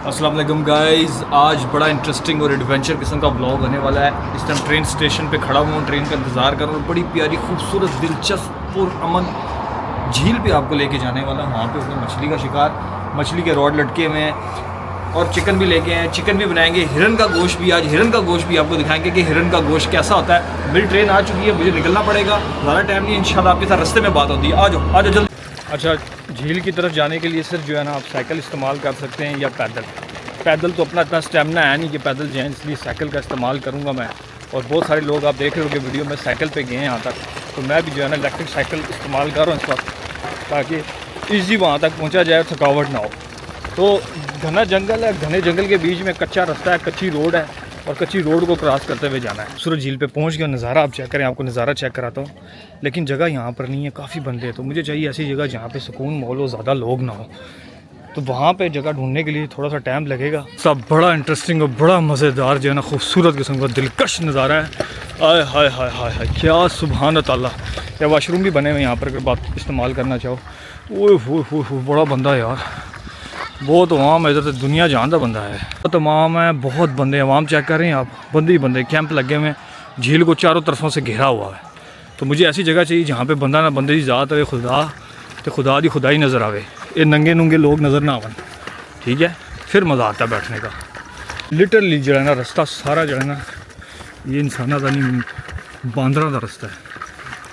अस्सलाम वालेकुम गाइस, आज बड़ा इंटरेस्टिंग और एडवेंचर किस्म का ब्लॉग होने वाला है। इस टाइम ट्रेन स्टेशन पे खड़ा हुआ हूँ, ट्रेन का इंतज़ार कर रहा हूँ। बड़ी प्यारी खूबसूरत दिलचस्प और अमन झील पे आपको लेके जाने वाला हूँ। वहाँ पे होगा मछली का शिकार, मछली के रॉड लटके हुए हैं और चिकन भी लेके हैं। चिकन भी बनाएंगे, हिरन का गोश्त भी, आज हिरन का गोश्त भी आपको दिखाएंगे कि हिरन का गोश्त कैसा होता है। मेरी ट्रेन आ चुकी है, मुझे निकलना पड़ेगा, ज़्यादा टाइम नहीं, इंशाल्लाह आपके साथ रास्ते में बात होती है। आ जाओ जल्दी। अच्छा, झील की तरफ जाने के लिए सिर्फ जो है ना आप साइकिल इस्तेमाल कर सकते हैं या पैदल तो अपना इतना स्टेमिना है नहीं कि पैदल जाएँ, इसलिए साइकिल का इस्तेमाल करूँगा मैं। और बहुत सारे लोग आप देख रहे होंगे वीडियो में साइकिल पे गए हैं यहाँ तक, तो मैं भी जो है ना इलेक्ट्रिक साइकिल इस्तेमाल कर रहा हूँ इस वक्त, ताकि ईजी वहाँ तक पहुँचा जाए, थकावट ना हो। तो घना जंगल है, घने जंगल के बीच में कच्चा रास्ता है, कच्ची रोड है और कच्ची रोड को क्रॉस करते हुए जाना है। सूरज झील पे पहुँच गया, नज़ारा आप चेक करें, आपको नज़ारा चेक कराता हूँ। लेकिन जगह यहाँ पर नहीं है, काफ़ी बंदे हैं, तो मुझे चाहिए ऐसी जगह जहाँ पे सुकून माहौल हो, ज़्यादा लोग ना हो। तो वहाँ पे जगह ढूंढने के लिए थोड़ा सा टाइम लगेगा। सब बड़ा इंटरेस्टिंग और बड़ा मज़ेदार जो है ना खूबसूरत किस्म का दिलकश नज़ारा है। आय हाय हाय हाय हाय, क्या सुभान अल्लाह। या वाशरूम भी बने हुए यहाँ पर अगर बात इस्तेमाल करना चाहो। ओए हो बड़ा बंदा है यार, बहुत अवाम है इधर, तो दुनिया जानता बंदा है, बहुत अवाम है, बहुत बंदे। अवाम चेक कर रहे हैं आप, बंदे ही बंदे, कैंप लगे हुए हैं, झील को चारों तरफों से घेरा हुआ है। तो मुझे ऐसी जगह चाहिए जहाँ पे बंदा ना बंदे की ज़ात है, खुदा तो खुदा दी खुदाई नज़र आवे, ये नंगे नुंगे लोग नज़र ना आवन, ठीक है, फिर मज़ा आता है बैठने का। लिटरली जो है ना रास्ता सारा जो है ना ये इंसाना का नहीं, बांदरा का रास्ता है,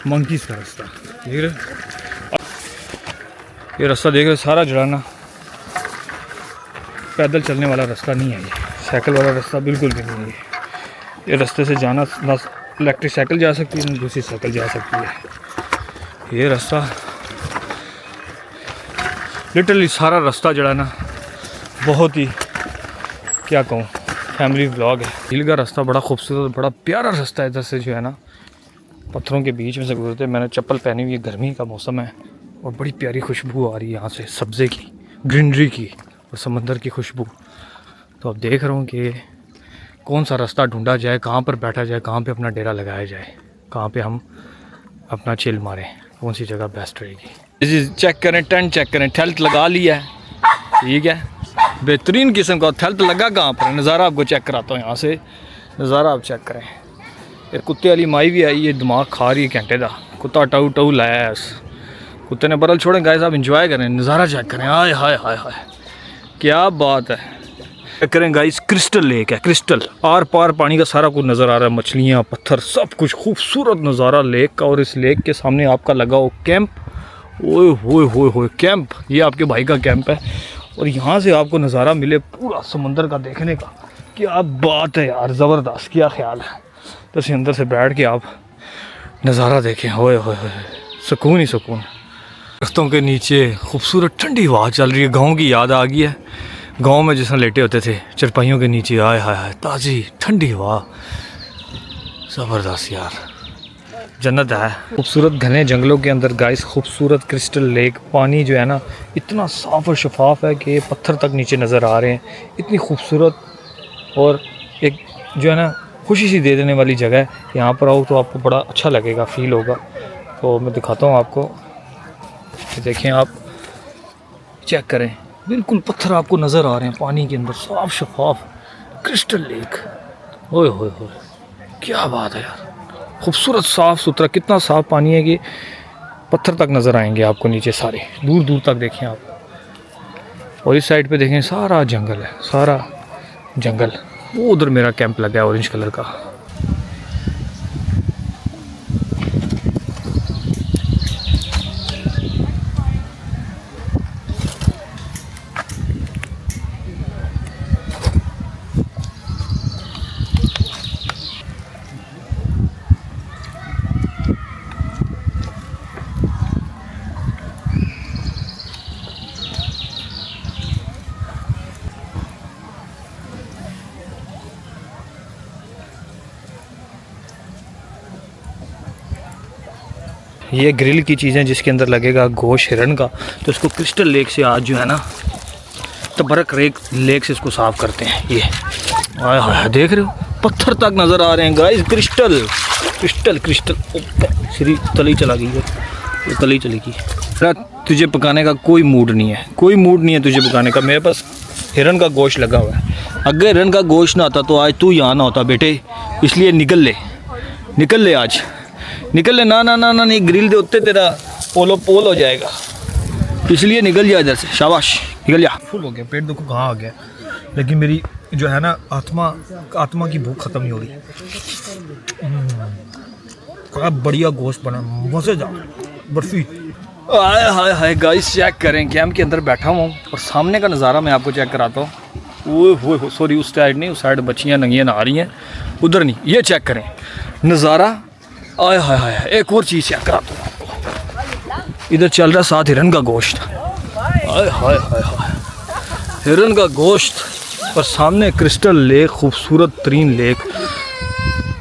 मंकीज़ का रास्ता, देख रहे ये रास्ता देख रहे, सारा जो है ना पैदल चलने वाला रास्ता नहीं है, ये साइकिल वाला रास्ता बिल्कुल भी नहीं है। ये रास्ते से जाना ना इलेक्ट्रिक साइकिल जा सकती है ना दूसरी साइकिल जा सकती है। ये रास्ता लिटरली सारा रास्ता जो है ना बहुत ही क्या कहूँ फैमिली व्लॉग है। झील का रास्ता बड़ा खूबसूरत, बड़ा प्यारा रास्ता है। इधर से जो है ना पत्थरों के बीच में से गुजरते, मैंने चप्पल पहनी हुई है, गर्मी का मौसम है और बड़ी प्यारी खुशबू आ रही है यहाँ से, सब्ज़े की, ग्रीनरी की और समंदर की खुशबू। तो अब देख रहा हूँ कि कौन सा रास्ता ढूंढा जाए, कहाँ पर बैठा जाए, कहाँ पे अपना डेरा लगाया जाए, कहाँ पे हम अपना चिल मारें, कौन सी जगह बेस्ट रहेगी। चेक करें, टेंट चेक करें, थेल्ट लगा लिया है, ठीक है, बेहतरीन किस्म का थेल्ट लगा। कहाँ पर नज़ारा आपको चेक कराता हूँ, यहाँ से नज़ारा आप चेक करें। ये कुत्ते वाली माई भी आई है, दिमाग खा रही है घंटे का, कुत्ता टाऊ टाऊ लाया है, उस कुत्ते ने बरल छोड़े। गाइस आप इंजॉय करें, नज़ारा चेक करें, हाय हाय हाय हाय क्या बात है। करें गाइस, क्रिस्टल लेक है, क्रिस्टल, आर पार पानी का सारा कुछ नज़र आ रहा है, मछलियाँ, पत्थर, सब कुछ खूबसूरत नज़ारा लेक का। और इस लेक के सामने आपका लगा हो कैंप, ओए होए कैंप, ये आपके भाई का कैंप है। और यहाँ से आपको नज़ारा मिले पूरा समंदर का देखने का, क्या बात है यार, ज़बरदस्त, क्या ख्याल है। तो इसी अंदर से बैठ के आप नज़ारा देखें, ओए होए सुकून ही सुकून। दरख्तों के नीचे खूबसूरत ठंडी हवा चल रही है, गाँव की याद आ गई है, गांव में जिस लेटे होते थे चरपाइयों के नीचे, आए हाय हाय ताज़ी ठंडी हवा, ज़बरदस्त यार, जन्नत है। खूबसूरत घने जंगलों के अंदर गाइस खूबसूरत क्रिस्टल लेक, पानी जो है ना इतना साफ़ और शफाफ है कि पत्थर तक नीचे नज़र आ रहे हैं, इतनी खूबसूरत और एक जो है ना खुशी सी दे देने वाली जगह है। यहाँ पर आओ तो आपको बड़ा अच्छा लगेगा, फील होगा। तो मैं दिखाता हूँ आपको, देखें आप, चेक करें, बिल्कुल पत्थर आपको नज़र आ रहे हैं पानी के अंदर, साफ शफाफ क्रिस्टल लेक, ओए होए होए क्या बात है यार, खूबसूरत साफ़ सुथरा, कितना साफ़ पानी है कि पत्थर तक नज़र आएंगे आपको नीचे, सारे दूर दूर तक देखें आप। और इस साइड पे देखें सारा जंगल है, सारा जंगल। वो उधर मेरा कैंप लगा है ऑरेंज कलर का। ये ग्रिल की चीज़ें जिसके अंदर लगेगा गोश्त हिरन का, तो इसको क्रिस्टल लेक से आज जो है ना तबरक लेक से इसको साफ़ करते हैं। ये आया हाय देख रहे हो, पत्थर तक नज़र आ रहे हैं guys, crystal crystal crystal. Shri तली चला गई है, ये तली चली गई। तुझे पकाने का कोई मूड नहीं है, कोई मूड नहीं है तुझे पकाने का। मेरे पास हिरन का गोश्त लगा हुआ है। अगर हिरन का गोश्त ना आता तो आज तू यहाँ ना होता बेटे, इसलिए निकल ले आज, निकल ले। ना ना ना ना नहीं, ग्रिल दे उत्ते तेरा पोल हो जाएगा, इसलिए निकल जा इधर से, शाबाश निकल जा। फुल हो गया पेट, देखो कहाँ आ गया, लेकिन मेरी जो है ना आत्मा की भूख ख़त्म नहीं हो रही। क्या बढ़िया गोश्त बना, मज़ेदार बर्फ़ी। हाय हाय हाय गाइस, चेक करें, कैंप के अंदर बैठा हुआ हूँ और सामने का नज़ारा मैं आपको चेक कराता हूँ। वो सॉरी, उस साइड नहीं, उस साइड बच्चियाँ नंगियाँ नहा रही हैं, उधर नहीं। ये चेक करें नज़ारा, आय हाय हाय। एक और चीज़ चेक कराता हूँ आपको, इधर चल रहा साथ हिरन का गोश्त, आय हाय हाय हाय, हिरन का गोश्त और सामने क्रिस्टल लेक, खूबसूरत तरीन लेक।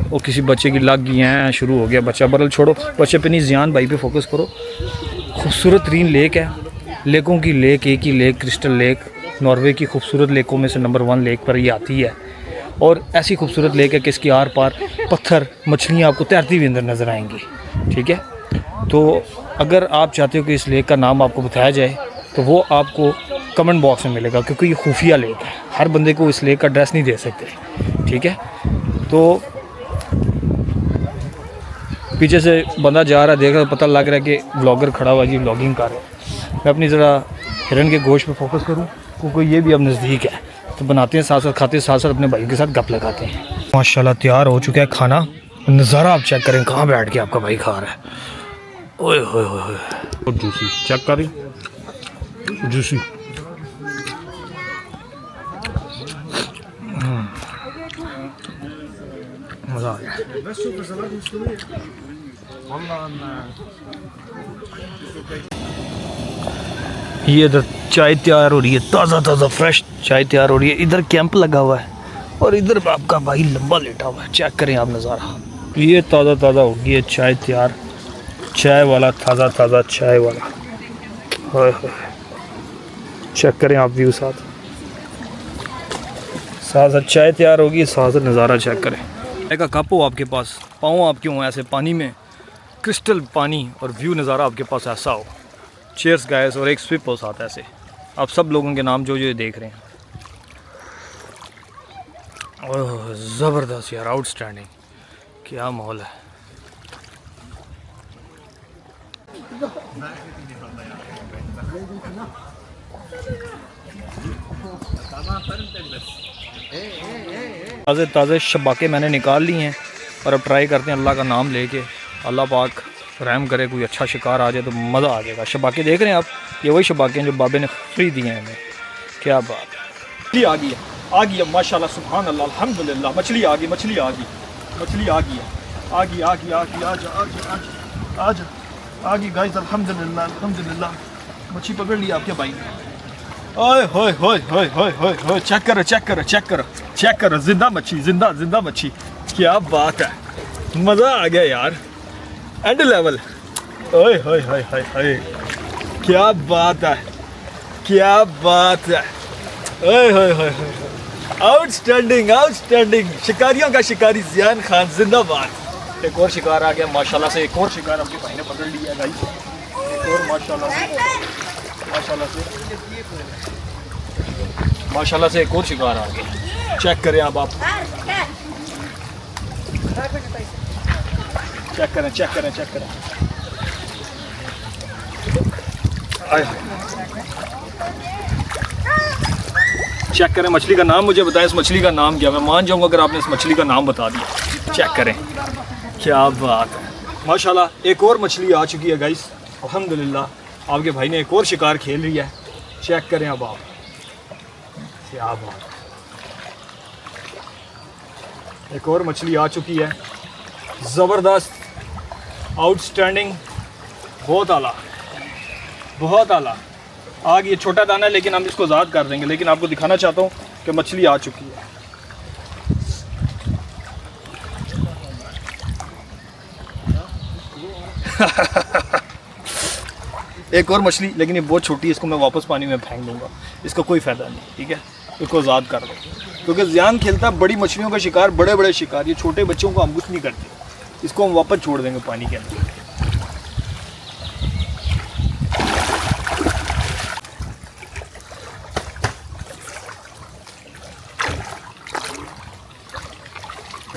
वो किसी बच्चे की लग गई हैं, शुरू हो गया बच्चा, बरल छोड़ो बच्चे पे नहीं, ज़ियान भाई पे फोकस करो। खूबसूरत तरीन लेक है, लेकों की लेक, एक ही लेक क्रिस्टल लेक, नॉर्वे की खूबसूरत लेकों में से नंबर 1 लेक पर ये आती है। और ऐसी खूबसूरत लेक है कि इसके आर पार पत्थर, मछलियाँ आपको तैरती हुई अंदर नज़र आएंगी। ठीक है, तो अगर आप चाहते हो कि इस लेक का नाम आपको बताया जाए तो वो आपको कमेंट बॉक्स में मिलेगा, क्योंकि ये खुफिया लेक है, हर बंदे को इस लेक का एड्रेस नहीं दे सकते। ठीक है, तो पीछे से बंदा जा रहा है, देख रहा है, पता लग रहा है कि व्लॉगर खड़ा हुआ जी, व्लॉगिंग कर रहा है। मैं अपनी ज़रा हिरन के गोश्त पे फोकस करूं, क्योंकि ये भी अब नज़दीक है, तो बनाते हैं साथ साथ, खाते साथ साथ, अपने भाई के साथ गप लगाते हैं। माशाल्लाह तैयार हो चुका है खाना, नज़ारा आप चेक करें, कहाँ बैठ के आपका भाई खा रहा है। ओए होए होए, और जूसी चेक करें, जूसी। मज़ा आ गया। ये इधर चाय तैयार हो रही है, ताज़ा ताज़ा फ्रेश चाय तैयार हो रही है। इधर कैंप लगा हुआ है और इधर आपका भाई लंबा लेटा हुआ है, चेक करें आप नज़ारा। ये ताज़ा ताज़ा हो गई है चाय तैयार, चाय वाला ताज़ा ताज़ा चाय वाला, चेक करें आप व्यू, साथ साथ चाय तैयार होगी, साथ साथ नज़ारा चेक करें। चाय का कप हो आपके पास, पाँव आपके हों ऐसे पानी में, क्रिस्टल पानी, और व्यू नज़ारा आपके पास ऐसा हो। चेयर्स गाइस, और एक स्विप हो साथ ऐसे। आप सब लोगों के नाम जो जो देख रहे हैं, ओह ज़बरदस्त यार, आउटस्टैंडिंग, क्या माहौल है। ताज़े ताज़े शबाके मैंने निकाल लिए हैं और अब ट्राई करते हैं अल्लाह का नाम लेके, अल्लाह पाक रहम करे, कोई अच्छा शिकार आ जाए तो मज़ा आ जाएगा। शबाके देख रहे हैं आप, ये वही शबाके हैं जो बाबे ने फ्री दिए हैं हमें। क्या बात, मछली आ गई है, आ गई है माशाल्लाह, सुभान अल्लाह, अल्हम्दुलिल्लाह, मछली आ गई, मछली आ गई, मछली आ गई है, आ गई आ गई आ गई, आ जा आ जा आ जा, आ गई गाइस, अल्हम्दुलिल्लाह अल्हम्दुलिल्लाह, मछली पकड़ ली आपके भाई ने। ओए होए होए होए होए होए होए, चेक करो चेक करो चेक करो चेक करो, जिंदा मच्छी, जिंदा जिंदा मच्छी, क्या बात है, मज़ा आ गया यार, एंड लेवल। ओए होए होए होए होए, क्या बात है, क्या बात है, ओए होए होए होए, आउटस्टैंडिंग आउटस्टैंडिंग, शिकारियों का शिकारी ज़ियान खान जिंदाबाद। एक और शिकार आ गया माशाल्लाह से, एक और शिकार आपके भाई ने पकड़ लिया गाइस, एक और माशाल्लाह से एक और शिकार आ गया। चेक करें आप चेक करें चेक करें चेक करें, चेक करें मछली का नाम मुझे बताएं, इस मछली का नाम क्या, मैं मान जाऊंगा अगर आपने इस मछली का नाम बता दिया। चेक करें, क्या बात है माशाल्लाह, एक और मछली आ चुकी है गाइस, अल्हम्दुलिल्लाह, आपके भाई ने एक और शिकार खेल लिया है। चेक करें अब आप, क्या बात, एक और मछली आ चुकी है, ज़बरदस्त, आउटस्टैंडिंग, बहुत आला, बहुत आला। आग ये छोटा दाना है लेकिन हम इसको आज़ाद कर देंगे, लेकिन आपको दिखाना चाहता हूँ कि मछली आ चुकी है। एक और मछली, लेकिन ये बहुत छोटी है, इसको मैं वापस पानी में फेंक दूंगा, इसका कोई फ़ायदा नहीं। ठीक है, इसको आज़ाद कर दो, क्योंकि ज़ियान खेलता बड़ी मछलियों का शिकार, बड़े बड़े शिकार, ये छोटे बच्चों को हम कुछ नहीं करते, इसको हम वापस छोड़ देंगे पानी के अंदर।